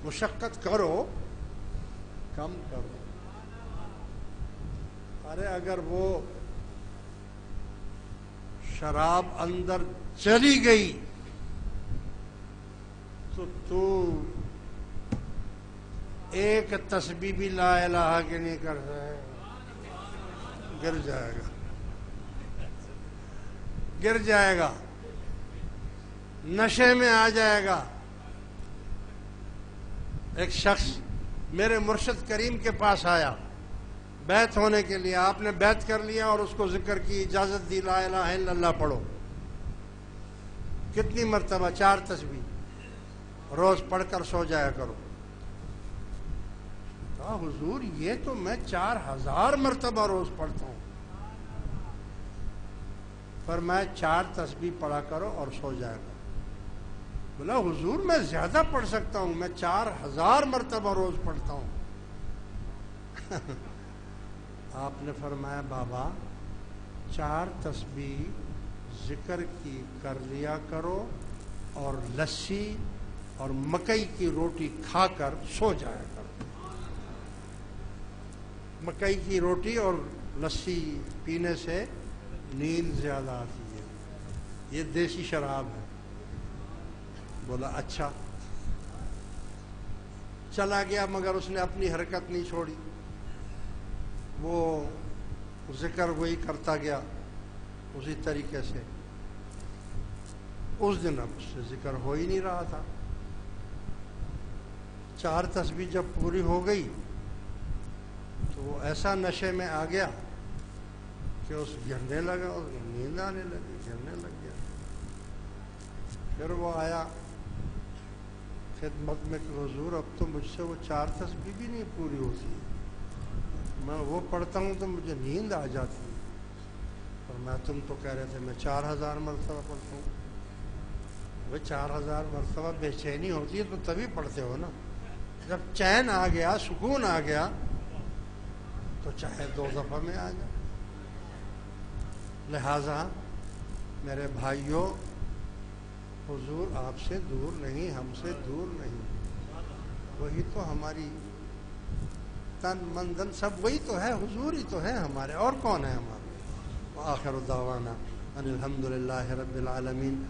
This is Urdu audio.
مشقت کرو، کم کرو۔ ارے اگر وہ شراب اندر چلی گئی تو ایک تسبیح بھی لا الہ کے نہیں کر رہے، گر جائے گا، گر جائے گا، نشے میں آ جائے گا۔ ایک شخص میرے مرشد کریم کے پاس آیا بیعت ہونے کے لیے، آپ نے بیعت کر لیا اور اس کو ذکر کی اجازت دی، لا الہ الا اللہ پڑھو۔ کتنی مرتبہ؟ 4 تسبیح روز پڑھ کر سو جایا کرو۔ کہا حضور یہ تو میں 4000 مرتبہ روز پڑھتا ہوں۔ فرمایا 4 تسبیح پڑھا کرو اور سو جایا کرو۔ بولا حضور میں زیادہ پڑھ سکتا ہوں، میں 4000 مرتبہ روز پڑھتا ہوں۔ آپ نے فرمایا بابا 4 تسبیح ذکر کی کر لیا کرو اور لسی اور مکئی کی روٹی کھا کر سو جایا کرو۔ مکئی کی روٹی اور لسی پینے سے نیند زیادہ آتی ہے، یہ دیسی شراب ہے۔ بولا اچھا، چلا گیا، مگر اس نے اپنی حرکت نہیں چھوڑی، وہ ذکر وہی کرتا گیا اسی طریقے سے۔ اس دن اب اس سے ذکر ہو ہی نہیں رہا تھا۔ 4 تسبیح جب پوری ہو گئی تو وہ ایسا نشے میں آ گیا کہ اس گرنے لگا، اور نیند آنے لگی، گرنے لگ گیا۔ پھر وہ آیا خدمت میں کہ حضور اب تو مجھ سے وہ 4 تسبیح بھی نہیں پوری ہوتی، میں وہ پڑھتا ہوں تو مجھے نیند آ جاتی ہے۔ اور میں تم تو کہہ رہے تھے میں 4000 مرتبہ پڑھتا ہوں۔ وہ 4000 مرتبہ بے چینی ہوتی ہے تو تبھی پڑھتے ہو نا، جب چین آ گیا، سکون آ گیا تو چاہے 2 دفعہ میں آ جائے۔ لہذا میرے بھائیوں، حضور آپ سے دور نہیں، ہم سے دور نہیں، وہی تو ہماری تن من دن سب وہی تو ہے، حضور ہی تو ہے ہمارے، اور کون ہے ہمارے۔ وآخر دعوانا ان الحمد للہ رب العالمین۔